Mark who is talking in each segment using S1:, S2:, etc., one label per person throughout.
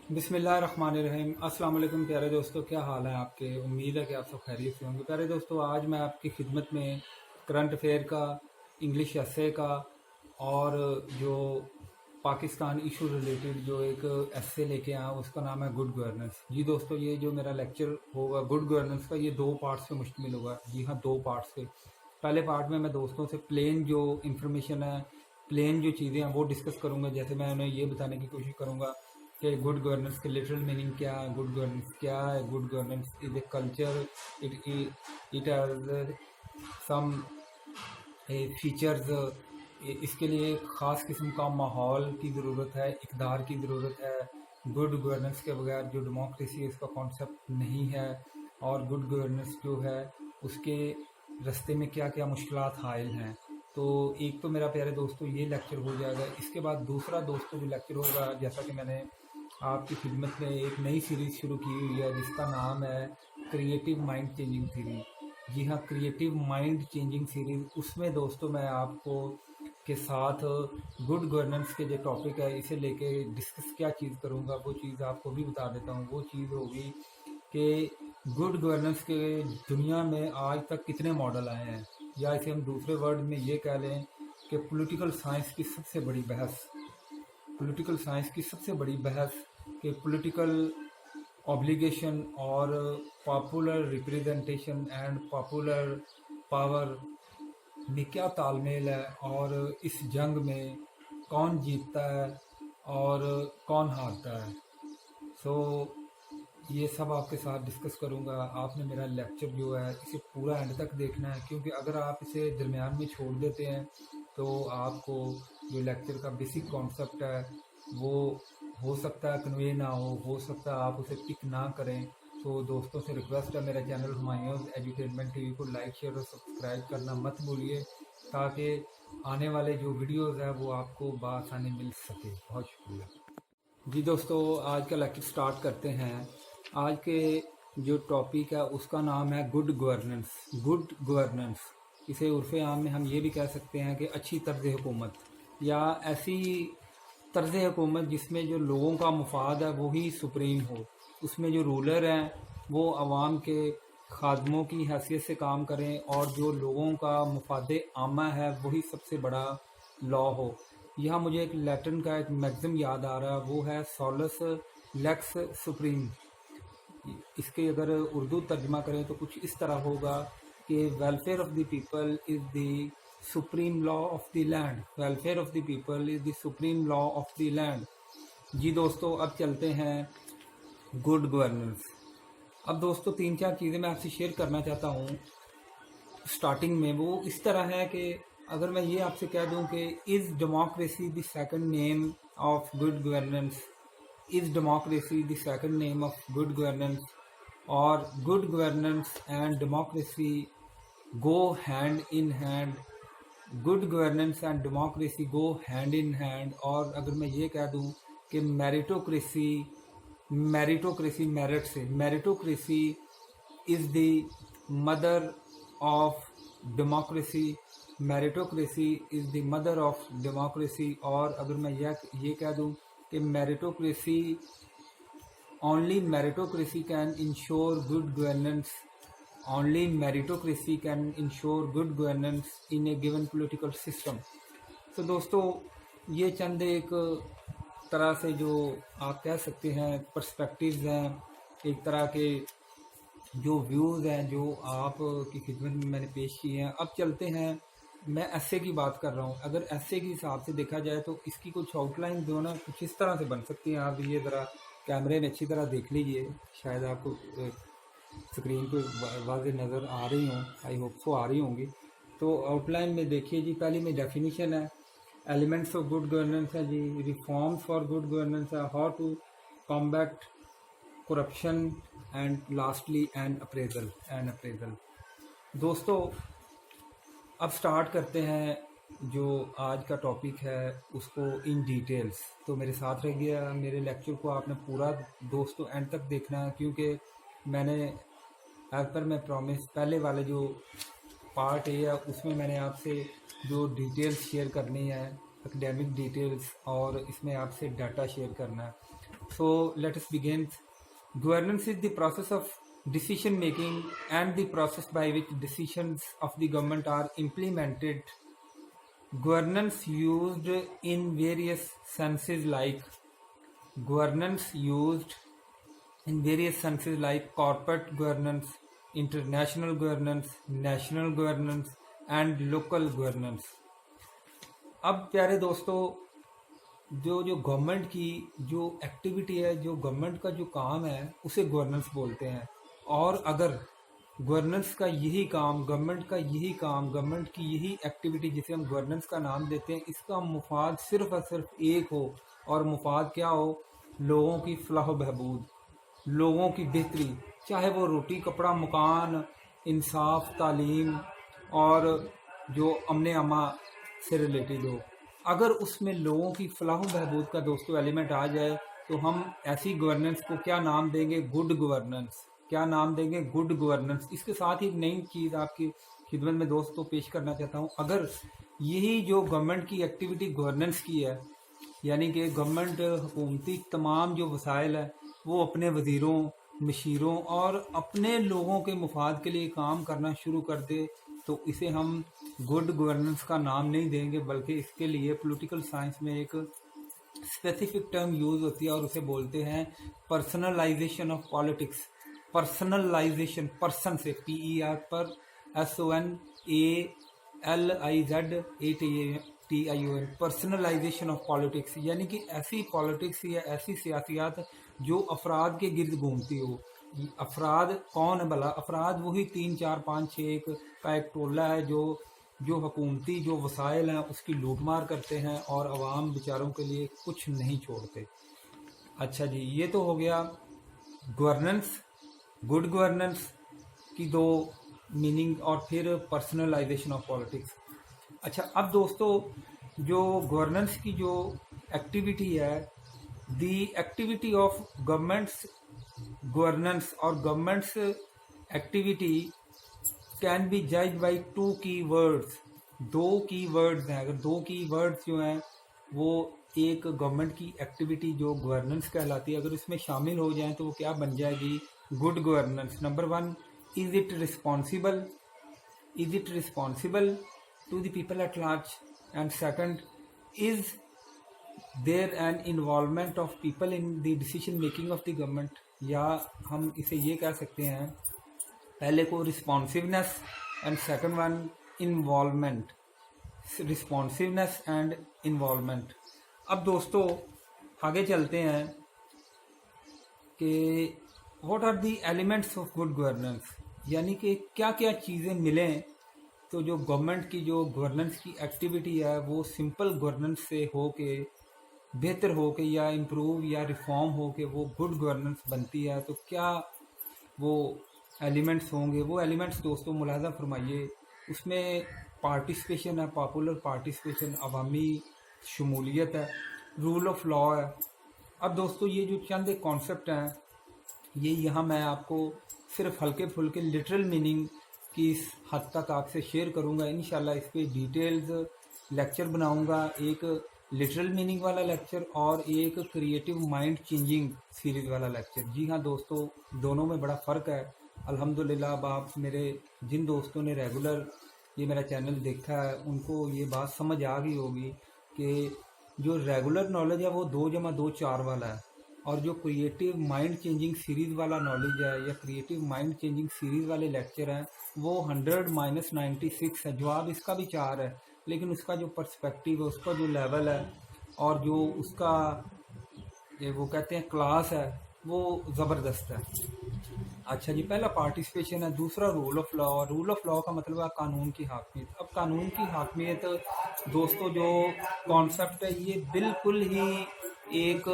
S1: बिस्मिल्लाहिर्रहमानिर्रहीम। अस्सलाम वालेकुम प्यारे दोस्तों, क्या हाल है आपके। उम्मीद है कि आप सब खैरियत से होंगे। प्यारे दोस्तों, आज मैं आपकी खिदमत में करंट अफेयर का, इंग्लिश एसे का और जो पाकिस्तान इशू रिलेटेड जो एक एसे लेके आया उसका नाम है गुड गवर्नेंस। जी दोस्तों, ये जो मेरा लेक्चर होगा गुड गवर्नेंस का, ये 2 पार्ट्स पे मुश्तमिल होगा। जी हाँ, 2 पार्ट्स पे। पहले पार्ट में मैं दोस्तों से प्लेन जो इंफॉर्मेशन है, प्लेन जो चीज़ें हैं वो डिस्कस करूँगा। जैसे मैं उन्हें ये बताने की कोशिश करूँगा कि गुड गवर्नेंस के लिटरल मीनिंग क्या है, गुड गवर्नेंस क्या है। Good governance is a culture, it it has some features. इसके लिए एक ख़ास किस्म का माहौल की ज़रूरत है, इक़दार की ज़रूरत है। गुड गवर्नेंस के बगैर जो डेमोक्रेसी है उसका कॉन्सेप्ट नहीं है। और गुड गवर्नेंस जो है उसके रास्ते में क्या क्या मुश्किलात हायल हैं। तो एक तो मेरा प्यारे दोस्तों ये लेक्चर हो जाएगा। इसके बाद दूसरा दोस्तों जो लेक्चर होगा, जैसा कि मैंने आपकी खिदमत में एक नई सीरीज़ शुरू की हुई है जिसका नाम है क्रिएटिव माइंड चेंजिंग सीरीज़। जी हाँ, क्रिएटिव माइंड चेंजिंग सीरीज़। उसमें दोस्तों मैं आपको के साथ गुड गवर्नेंस के जो टॉपिक है इसे लेके डिस्कस क्या चीज़ करूँगा, वो चीज़ आपको भी बता देता हूँ। वो चीज़ होगी कि गुड गवर्नेंस के दुनिया में आज तक कितने मॉडल आए हैं, या इसे हम दूसरे वर्ड में ये कह लें कि पॉलिटिकल साइंस की सबसे बड़ी बहस कि पॉलिटिकल ऑब्लिगेशन और popular representation and popular power में क्या तालमेल है, और इस जंग में कौन जीतता है और कौन हारता है। सो ये सब आपके साथ डिस्कस करूँगा। आपने मेरा लेक्चर जो है इसे पूरा एंड तक देखना है, क्योंकि अगर आप इसे दरमियान में छोड़ देते हैं तो आपको जो लेक्चर का बेसिक कॉन्सेप्ट है वो हो सकता है कन्वे ना हो सकता है आप उसे पिक ना करें। तो दोस्तों से रिक्वेस्ट है, मेरा चैनल हुमायूं एजुटेनमेंट टीवी को लाइक शेयर और सब्सक्राइब करना मत भूलिए, ताकि आने वाले जो वीडियोज़ हैं वो आपको बआसानी मिल सके। बहुत शुक्रिया। जी दोस्तों, आज का लेक्चर स्टार्ट करते हैं। आज के जो टॉपिक है उसका नाम है गुड गवर्नेंस। गुड गवर्नेंस, इसे उर्फ़े आम में हम ये भी कह सकते हैं कि अच्छी तर्ज हुकूमत, या ऐसी तर्ज हुकूमत जिसमें जो लोगों का मुफाद है वही सुप्रीम हो। उसमें जो रूलर हैं वो आवाम के खादमों की हैसियत से काम करें, और जो लोगों का मुफाद आमा है वही सबसे बड़ा लॉ हो। यहाँ मुझे एक लैटिन का एक मैगज़म याद आ रहा है, वो है सोलस लेक्स सुप्रीम। इसके अगर उर्दू तर्जमा करें तो कुछ इस तरह होगा कि welfare of the people is the supreme law of the land. Welfare of the people is the supreme law of the land. जी दोस्तों, अब चलते हैं गुड गवर्नेंस। अब दोस्तों 3-4 चीज़ें मैं आपसे शेयर करना चाहता हूँ स्टार्टिंग में। वो इस तरह है कि अगर मैं ये आपसे कह दूं कि is democracy the second name of good governance, is democracy the second name of good governance, और good governance and democracy go hand in hand, good governance and democracy go hand in hand. और अगर मैं ये कह दूं कि meritocracy merit से, meritocracy is the mother of democracy, meritocracy is the mother of democracy. और अगर मैं ये कह दूं कि only meritocracy can ensure good governance, only meritocracy can ensure good governance in A given political system. तो दोस्तों, ये चंद एक तरह से जो आप कह सकते हैं पर्सपेक्टिव्स हैं, एक तरह के जो व्यूज़ हैं जो आप की खिदमत में मैंने पेश किए हैं। अब चलते हैं, मैं एसे की बात कर रहा हूँ। अगर एसे के हिसाब से देखा जाए तो इसकी कुछ आउटलाइन जो ना कुछ इस तरह से बन सकती हैं। आप ये ज़रा कैमरे में अच्छी तरह देख लीजिए, शायद आपको स्क्रीन पे वाज़ेह नज़र आ रही हों, आई होप सो आ रही होंगी। तो आउटलाइन में देखिए जी, पहली में डेफिनेशन है, एलिमेंट्स ऑफ गुड गवर्नेंस है जी, रिफॉर्म्स फॉर गुड गवर्नेंस है, how to combat corruption, and lastly end appraisal. दोस्तों, अब स्टार्ट करते हैं जो आज का टॉपिक है उसको इन डिटेल्स। तो मेरे साथ रह गया, मेरे लेक्चर को आपने पूरा दोस्तों एंड तक देखना है, क्योंकि मैंने एज पर मैं प्रॉमिस पहले वाले जो पार्ट है उसमें मैंने आपसे जो डिटेल्स शेयर करनी है, एकेडमिक डिटेल्स, और इसमें आपसे डाटा शेयर करना है। So let us begin. Governance is the process of decision making and the process by which decisions of the government are implemented. Governance used in various senses like corporate governance, international governance, national governance and local governance. अब प्यारे दोस्तों, जो government की जो activity है, जो government का जो काम है, उसे गवर्नेंस बोलते हैं. और अगर गवर्नेंस का यही काम, गवर्नमेंट की यही एक्टिविटी जिसे हम गवर्नेंस का नाम देते हैं, इसका मुफाद सिर्फ और सिर्फ एक हो, और मुफाद क्या हो? लोगों की फलाह बहबूद, लोगों की बेहतरी, चाहे वो रोटी कपड़ा मकान, इंसाफ, तालीम और जो अमन अमा से रिलेटेड हो. अगर उसमें लोगों की फलाह बहबूद का दोस्तों एलिमेंट आ जाए तो हम ऐसी गवर्नेंस को क्या नाम देंगे? Good governance. क्या नाम देंगे? Good governance. इसके साथ ही एक नई चीज़ आपकी खिदमत में दोस्तों पेश करना चाहता हूँ. अगर यही जो गवर्नमेंट की एक्टिविटी गवर्नेंस की है, यानी कि गवर्नमेंट हुकूमती तमाम जो वसाइल है वो अपने वज़ीरों, मशीरों और अपने लोगों के मुफाद के लिए काम करना शुरू कर दे, तो इसे हम गुड गवर्नेंस का नाम नहीं देंगे, बल्कि इसके लिए पॉलिटिकल साइंस में एक स्पेसिफिक टर्म यूज़ होती है और उसे बोलते हैं personalization of politics. Personalization, person से PER पर SONALIZATION, पर्सनलाइजेशन ऑफ पॉलिटिक्स, यानी कि ऐसी पॉलिटिक्स या ऐसी सियासियात जो अफराद के गिर्द घूमती हो. अफराद कौन है भला? अफराद वही 3 4 5 6 का एक टोला है जो हुकूमती जो वसाइल हैं उसकी लूटमार करते हैं और आवाम बेचारों के लिए कुछ नहीं छोड़ते. अच्छा जी, ये तो हो गया गवर्नेंस, गुड गवर्नेंस की दो मीनिंग, और फिर पर्सनलाइजेशन ऑफ पॉलिटिक्स. अच्छा, अब दोस्तों जो गवर्नेंस की जो एक्टिविटी है, the activity of governments governance और गवर्नमेंट्स एक्टिविटी कैन बी जज बाई 2 की वर्ड्स. 2 की वर्ड्स हैं. अगर 2 की वर्ड्स जो हैं वो एक गवर्नमेंट की एक्टिविटी जो गवर्नेंस कहलाती है, अगर इसमें शामिल हो जाएं तो वो क्या बन जाएगी? Good governance. Number 1, is it responsible to the people at large. And second, is there an involvement of people in the decision making of the government. या हम इसे ये कह सकते हैं, पहले को responsiveness and second one involvement. Responsiveness and involvement. अब दोस्तों आगे चलते हैं कि what are the elements of good governance, यानी कि क्या क्या चीज़ें मिलें तो जो गवर्नमेंट की जो गवर्नेंस की एक्टिविटी है वो सिंपल गवर्नेंस से हो के बेहतर हो के या इम्प्रूव या रिफॉर्म हो के वो गुड गवर्नेंस बनती है. तो क्या वो एलिमेंट्स होंगे? वो एलिमेंट्स दोस्तों मुलाहजा फरमाइए, उसमें पार्टिसिपेशन है, पॉपुलर पार्टिसिपेशन, अवामी शमूलियत है, रूल ऑफ लॉ है. अब दोस्तों ये जो चंद एक कॉन्सेप्ट हैं, ये यहाँ मैं आपको सिर्फ हल्के फुल्के लिटरल मीनिंग की इस हद तक आपसे शेयर करूँगा. इंशाल्लाह इस पर डिटेल्स लेक्चर बनाऊँगा, एक लिटरल मीनिंग वाला लेक्चर और एक क्रिएटिव माइंड चेंजिंग सीरीज़ वाला लेक्चर. जी हाँ दोस्तों, दोनों में बड़ा फ़र्क है. अल्हम्दुलिल्लाह अब आप मेरे जिन दोस्तों ने रेगुलर ये मेरा चैनल देखा है उनको ये बात समझ आ गई होगी कि जो रेगुलर नॉलेज है वो 2+2 4 वाला है, और जो क्रिएटिव माइंड चेंजिंग सीरीज़ वाला नॉलेज है या क्रिएटिव माइंड चेंजिंग सीरीज़ वाले लेक्चर हैं वो 100-96 है. जवाब इसका भी 4 है, लेकिन उसका जो पर्सपेक्टिव है, उसका जो लेवल है और जो उसका वो कहते हैं क्लास है वो ज़बरदस्त है. अच्छा जी, पहला पार्टिसिपेशन है, दूसरा rule of law. Rule of law का मतलब है कानून की हाकमियत. अब कानून की हाकमियत दोस्तों जो कॉन्सेप्ट है ये बिल्कुल ही एक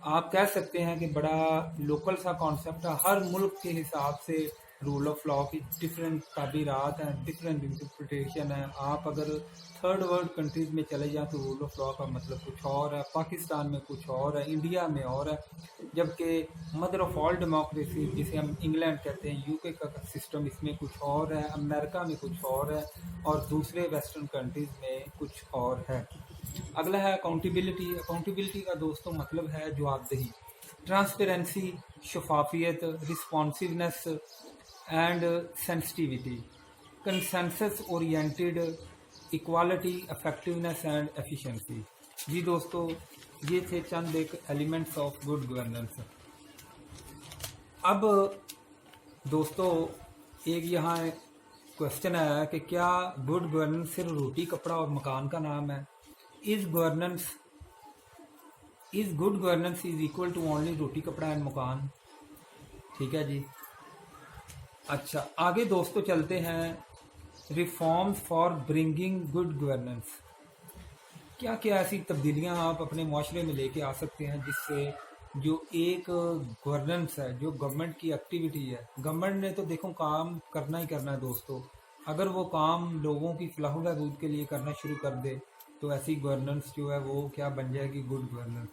S1: आप कह सकते हैं कि बड़ा लोकल सा कॉन्सेप्ट है. हर मुल्क के हिसाब से रूल ऑफ लॉ की डिफरेंट ताबीरात हैं, डिफरेंट इंटरप्रिटेशन है. आप अगर थर्ड वर्ल्ड कंट्रीज़ में चले जाएं तो रूल ऑफ लॉ का मतलब कुछ और है, पाकिस्तान में कुछ और है, इंडिया में और है, जबकि मदर ऑफ ऑल डेमोक्रेसी जिसे हम इंग्लैंड कहते हैं, यूके का सिस्टम इसमें कुछ और है, अमेरिका में कुछ और है और दूसरे वेस्टर्न कंट्रीज़ में कुछ और है. अगला है अकाउंटेबिलिटी। अकाउंटेबिलिटी का दोस्तों मतलब है जवाबदेही, ट्रांसपेरेंसी, शफाफियत, responsiveness and sensitivity, consensus oriented, equality, effectiveness and efficiency. जी दोस्तों, ये थे चंद एक एलिमेंट्स ऑफ गुड गवर्नेंस। अब दोस्तों एक यहाँ क्वेश्चन आया कि क्या गुड गवर्नेंस सिर्फ रोटी कपड़ा और मकान का नाम है? Is good governance is equal to only रोटी कपड़ा एंड मकान? ठीक है जी। अच्छा, आगे दोस्तों चलते हैं, reforms for bringing good governance. क्या क्या ऐसी तब्दीलियां आप अपने माशरे में लेके आ सकते हैं जिससे जो एक गवर्नेंस है, जो गवर्नमेंट की एक्टिविटी है, गवर्नमेंट ने तो देखो काम करना ही करना है दोस्तों, अगर वो काम लोगों की फलाह व बहबूद के लिए करना शुरू कर दे तो ऐसी गवर्नेंस जो है वो क्या बन जाएगी? Good governance.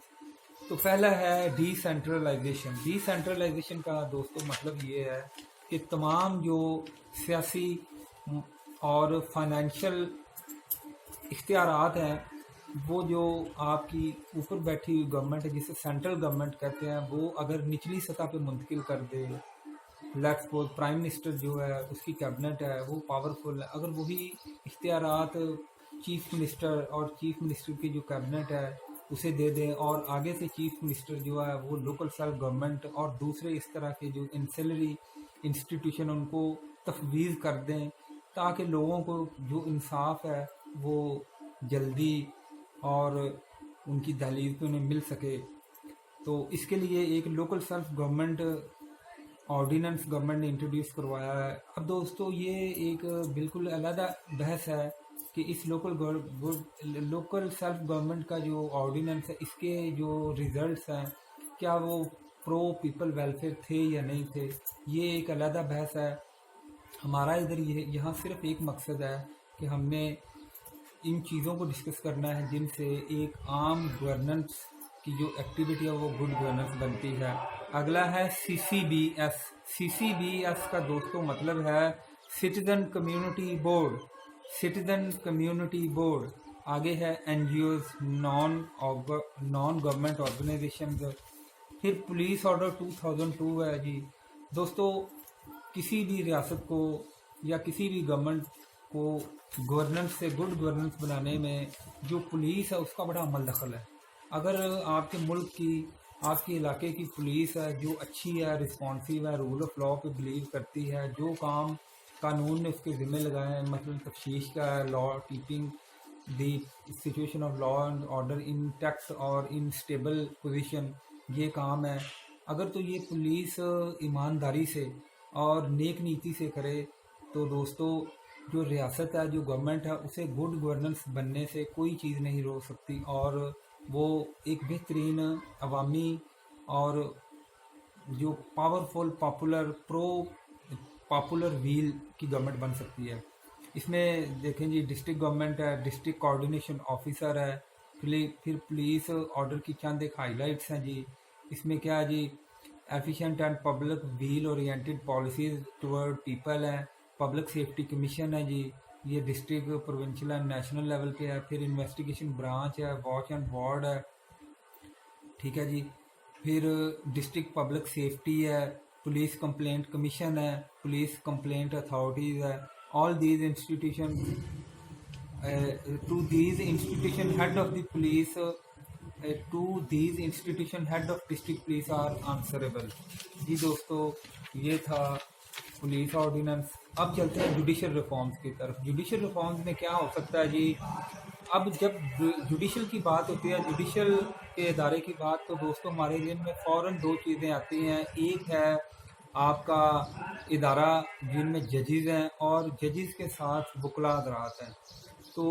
S1: तो पहला है डिसेंट्रलाइजेशन। डिसेंट्रलाइजेशन का दोस्तों मतलब ये है कि तमाम जो सियासी और फाइनेंशियल इख्तियारात हैं, वो जो आपकी ऊपर बैठी हुई गवर्नमेंट है, जिसे सेंट्रल गवर्नमेंट कहते हैं, वो अगर निचली सतह पे मुंतकिल कर दे, लेट्स सपोज प्राइम मिनिस्टर जो है उसकी कैबिनेट है वो पावरफुल है, अगर वही इख्तियारात चीफ मिनिस्टर और चीफ मिनिस्टर की जो कैबिनेट है उसे दे दें, और आगे से चीफ मिनिस्टर जो है वो लोकल सेल्फ गवर्नमेंट और दूसरे इस तरह के जो इंसिलरी इंस्टीट्यूशन उनको तफवीज़ कर दें, ताकि लोगों को जो इंसाफ है वो जल्दी और उनकी दहलीज पे उन्हें मिल सके। तो इसके लिए एक local self government ordinance government ने इंट्रोड्यूस करवाया है। अब दोस्तों ये एक बिल्कुल अलग बहस है कि इस लोकल सेल्फ गवर्नमेंट का जो ऑर्डिनेंस है, इसके जो रिजल्ट्स हैं क्या वो प्रो पीपल वेलफेयर थे या नहीं थे, ये एक अलग बहस है। हमारा इधर यहाँ सिर्फ एक मकसद है कि हमने इन चीज़ों को डिस्कस करना है जिनसे एक आम गवर्नेंस की जो एक्टिविटी है वो गुड गवर्नेंस बनती है। अगला है CCBS। CCBS का दोस्तों मतलब है citizen community board. Citizen community board. आगे है NGOs, नॉन गवर्नमेंट ऑर्गेनाइजेशन। फिर पुलिस ऑर्डर 2002 है जी। दोस्तों किसी भी रियासत को या किसी भी गवर्नमेंट को गवर्नेंस से गुड गवर्नेंस बनाने में जो पुलिस है उसका बड़ा अमल दखल है। अगर आपके मुल्क की, आपके इलाके की पुलिस है जो अच्छी है, रिस्पॉन्सिव है, रूल ऑफ लॉ पे बिलीव करती है, जो काम कानून ने उसके ज़िम्मे लगाए हैं, मतलब तफ्तीश का है, law keeping the situation of law and order in tax और इन स्टेबल पोजीशन, ये काम है। अगर तो ये पुलिस ईमानदारी से और नेक नीति से करे तो दोस्तों जो रियासत है, जो गवर्नमेंट है, उसे गुड गवर्नेंस बनने से कोई चीज़ नहीं रोक सकती और वो एक बेहतरीन अवामी और जो पावरफुल पॉपुलर व्हील की गवर्नमेंट बन सकती है। इसमें देखें जी, डिस्ट्रिक्ट गवर्नमेंट है, डिस्ट्रिक्ट कोऑर्डिनेशन ऑफिसर है, फिर पुलिस ऑर्डर की चंद एक हाईलाइट्स हैं जी। इसमें क्या है जी, efficient and public will oriented policies toward people है, पब्लिक सेफ्टी कमीशन है जी, ये district, provincial and national level पे है। फिर इन्वेस्टिगेशन ब्रांच है, वॉच एंड वार्ड है, ठीक है जी। फिर डिस्ट्रिक्ट पब्लिक सेफ्टी है, पुलिस कंप्लेंट कमीशन है, पुलिस कंप्लेंट अथॉरिटीज़ है। All these institution to these institution head of the police head of district police are answerable. जी दोस्तों ये था पुलिस ऑर्डिनेंस। अब चलते हैं जुडिशल रिफॉर्म्स की तरफ। जुडिशल रिफॉर्म्स में क्या हो सकता है जी, अब जब जुडिशल की बात होती है, जुडिशल के इदारे की बात, तो दोस्तों हमारे ज़हन में फ़ौरन दो चीज़ें आती हैं। एक है आपका इदारा जिनमें जजेज़ हैं और जजेज़ के साथ वकला हज़रात हैं। तो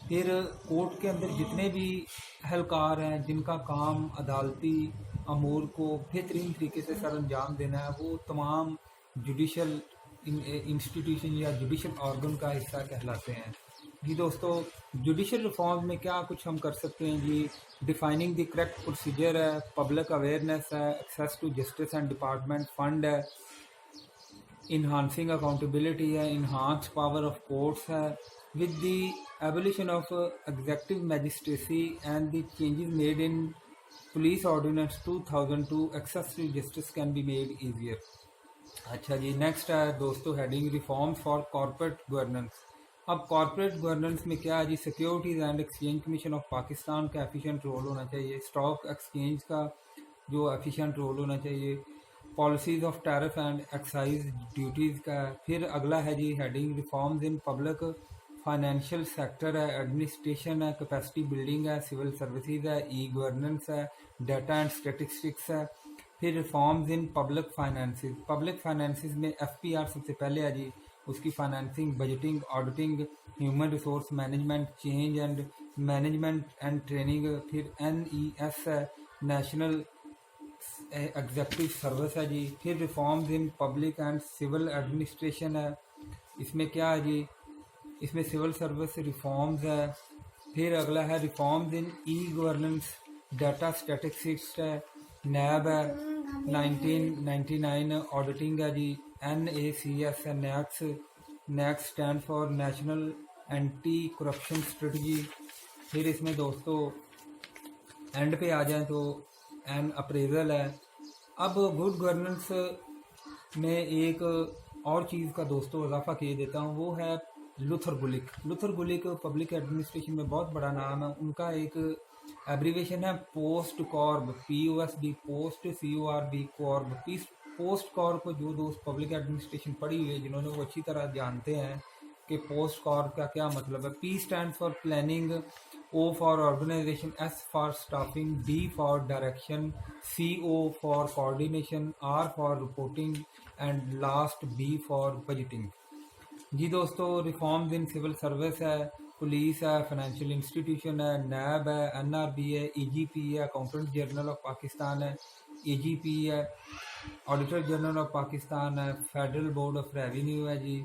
S1: फिर कोर्ट के अंदर जितने भी अहलकार हैं जिनका काम अदालती अमूर को बेहतरीन तरीके से सर अंजाम देना है, वो तमाम जुडिशल इंस्टीट्यूशन या जुडिशल ऑर्गन का हिस्सा कहलाते हैं। जी दोस्तों जुडिशल रिफॉर्म में क्या कुछ हम कर सकते हैं जी, डिफाइनिंग द करेक्ट प्रोसीजर है, पब्लिक अवेयरनेस है, access to justice and department fund है, इन्हांसिंग अकाउंटेबिलिटी है, इन्हांस पावर ऑफ कोर्ट्स है, with the abolition of executive magistracy and the changes made in police ordinance 2002, access to justice can be made easier. अच्छा जी, next है दोस्तों heading reforms for corporate governance. अब corporate governance में क्या है जी, securities and exchange commission of Pakistan का efficient role होना चाहिए, स्टॉक एक्सचेंज का जो एफिशिएंट रोल होना चाहिए, policies of tariff and excise duties का। फिर अगला है जी heading reforms in public financial sector है, एडमिनिस्ट्रेशन है, कैपेसिटी बिल्डिंग है, सिविल सर्विसेज है, ई गवर्नेंस है, डाटा एंड स्टैटिस्टिक्स है। फिर रिफॉर्म्स इन पब्लिक फाइनेंसिस में एफपीआर सबसे पहले है जी, उसकी financing, budgeting, auditing, human resource management, change and management and training. फिर एनईएस है, नेशनल एग्जीक्यूटिव सर्विस है जी। फिर reforms in public and civil administration है, इसमें क्या है जी, इसमें सिविल सर्विस रिफॉर्म्स है। फिर अगला है reforms in e governance, data statistics है, नैब है, 1999 ऑडिटिंग है जी, NACS है, next stand for national anti corruption strategy. फिर इसमें दोस्तों एंड पे आ जाए तो एन अप्रेजल है। अब गुड गवर्नेंस में एक और चीज़ का दोस्तों इजाफा किए देता हूँ, वो है लुथर गुलिक पब्लिक एडमिनिस्ट्रेशन में बहुत बड़ा नाम है। उनका एक एब्रीवेशन है POSD CORB, POSD, POSD CORB, CORB, POSD CORB. जो दोस्त पब्लिक एडमिनिस्ट्रेशन पढ़ी हुई है, जिन्होंने वो अच्छी तरह जानते हैं कि पोस्ट कॉर्ब का क्या मतलब है। P stand for planning, O for organization, S for staffing, D for direction, CO for coordination, R for reporting and last B for budgeting. जी दोस्तों, रिफॉर्म्स इन सिविल सर्विस है, पुलिस है, फाइनेंशियल इंस्टीट्यूशन है, NAB है, NRB है, EGP है, accountant general of Pakistan है, AGP है, ऑडिटर जनरल ऑफ पाकिस्तान है, फेडरल बोर्ड ऑफ रेवेन्यू है जी,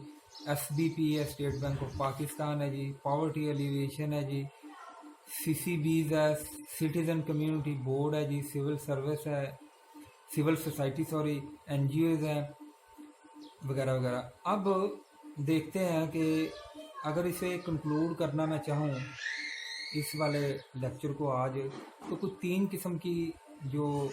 S1: SBP है, स्टेट बैंक ऑफ पाकिस्तान है जी, पॉवर्टी एलिवेशन है जी, CCBs है, सिटीजन कम्युनिटी बोर्ड है जी, सिविल सर्विस है, सिविल सोसाइटी NGOs है, वगैरह वगैरह। अब देखते हैं कि अगर इसे कंक्लूड करना मैं चाहूँ इस वाले लेक्चर को आज, तो कुछ 3 किस्म की जो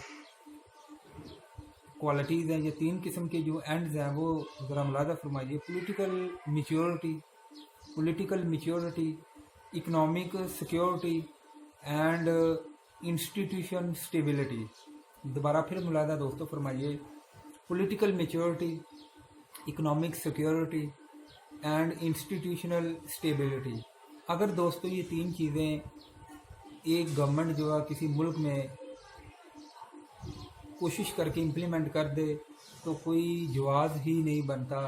S1: क्वालिटीज़ हैं या 3 किस्म के जो एंड्स हैं वो ज़रा मुलाहज़ा फरमाइए। Political maturity, economic security and institution stability. दोबारा फिर मुलाहज़ा दोस्तों फरमाइए, political maturity, economic security and institutional stability. अगर दोस्तों ये 3 चीज़ें एक गवर्नमेंट जो है किसी मुल्क में कोशिश करके इम्प्लीमेंट कर दे, तो कोई जवाब ही नहीं बनता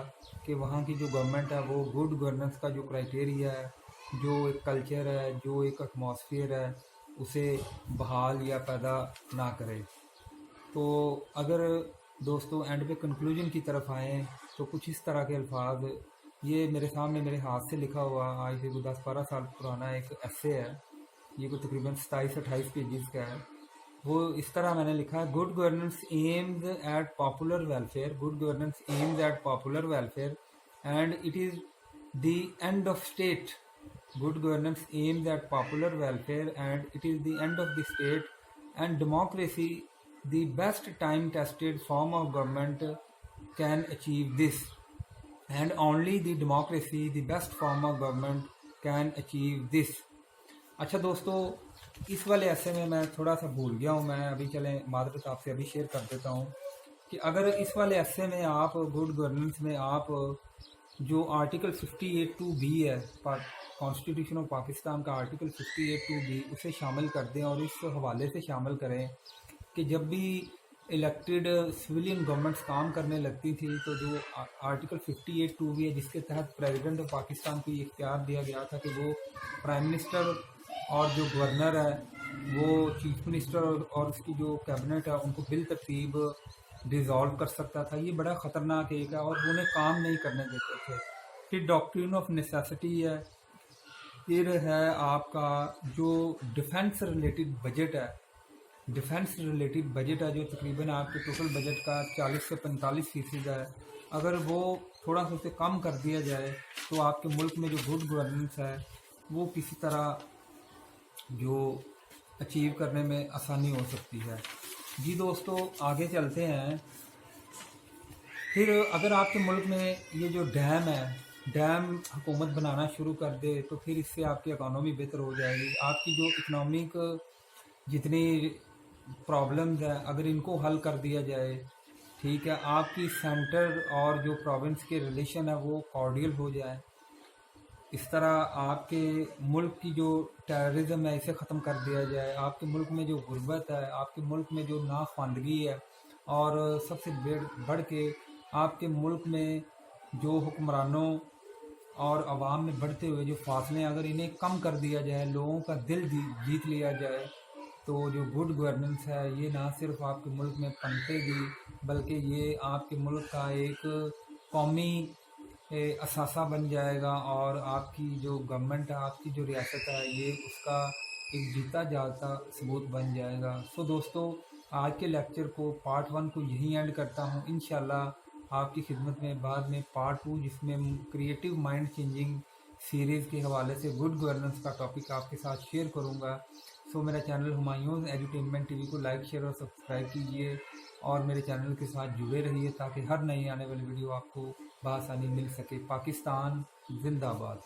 S1: कि वहाँ की जो गवर्नमेंट है वो गुड गवर्नेंस का जो क्राइटेरिया है, जो एक कल्चर है, जो एक एटमॉस्फेयर है, उसे बहाल या पैदा ना करे। तो अगर दोस्तों एंड पे कंक्लूजन की तरफ आएँ तो कुछ इस तरह के अल्फाज, ये मेरे सामने मेरे हाथ से लिखा हुआ आज से 10-12 साल पुराना एक एस्से है, ये कोई तकरीबन 27-28 पेजेस का है। वो इस तरह मैंने लिखा है, good governance aims at popular welfare, good governance aims at popular welfare and it is the end of state. Good governance aims at popular welfare and it is the end of the state and democracy the best time tested form of government can achieve this, and only the democracy the best form of government can achieve this। अच्छा दोस्तों, इस वाले ऐसे में मैं थोड़ा सा भूल गया हूँ, मैं अभी चलें मादरत आपसे अभी शेयर कर देता हूँ कि अगर इस वाले ऐसे में आप गुड गवर्नेंस में आप जो आर्टिकल 58(2)B है, कॉन्स्टिट्यूशन ऑफ पाकिस्तान का आर्टिकल 58(2)B, उसे शामिल कर दें और इस हवाले से शामिल करें कि जब भी इलेक्टेड सिविलियन गवर्नमेंट्स काम करने लगती थी तो जो आर्टिकल 58(2)B है, जिसके तहत प्रेसिडेंट ऑफ पाकिस्तान को ये इख्तियार दिया गया था कि वो प्राइम मिनिस्टर और जो गवर्नर है वो चीफ मिनिस्टर और उसकी जो कैबिनेट है उनको बिल तरतीब डिज़ोल्व कर सकता था। ये बड़ा ख़तरनाक एक है और उन्हें काम नहीं करने देते थे। फिर डॉक्ट्रिन ऑफ नेसेसिटी है। फिर है आपका जो डिफेंस रिलेटेड बजट है, डिफेंस रिलेटेड बजट है जो तकरीबन आपके टोटल बजट का 40 से 45% है। अगर वो थोड़ा सा उसे कम कर दिया जाए तो आपके मुल्क में जो गुड गवर्नेंस है वो किसी तरह जो अचीव करने में आसानी हो सकती है। जी दोस्तों, आगे चलते हैं। फिर अगर आपके मुल्क में ये जो डैम हुकूमत बनाना शुरू कर दे तो फिर इससे आपकी इकॉनमी बेहतर हो जाएगी। आपकी जो इकनॉमिक जितनी प्रॉब्लम्स हैं अगर इनको हल कर दिया जाए, ठीक है, आपकी सेंटर और जो प्रोविंस के रिलेशन है वो कॉर्डियल हो जाए, इस तरह आपके मुल्क की जो टेररिज्म है इसे ख़त्म कर दिया जाए, आपके मुल्क में जो गुर्बत है, आपके मुल्क में जो नाख्वानदगी है, और सबसे बढ़ के आपके मुल्क में जो हुक्मरानों और आवाम में बढ़ते हुए जो फासले हैं अगर इन्हें कम कर दिया जाए, लोगों का दिल जीत लिया जाए, तो जो गुड गवर्नेंस है ये ना सिर्फ आपके मुल्क में पनपेगी बल्कि ये आपके मुल्क का एक कौमी असासा बन जाएगा और आपकी जो गवर्नमेंट है, आपकी जो रियासत है, ये उसका एक जीता जागता सबूत बन जाएगा। सो दोस्तों, आज के लेक्चर को पार्ट 1 को यहीं एंड करता हूँ। इंशाल्लाह आपकी खिदमत में बाद में पार्ट 2 जिसमें क्रिएटिव माइंड चेंजिंग सीरीज़ के हवाले से गुड गवर्नेंस का टॉपिक आपके साथ शेयर करूँगा। सो मेरा चैनल हुमायूं एजुटेनमेंट टीवी को लाइक, शेयर और सब्सक्राइब कीजिए और मेरे चैनल के साथ जुड़े रहिए ताकि हर नई आने वाली वीडियो आपको बआसानी मिल सके। पाकिस्तान जिंदाबाद।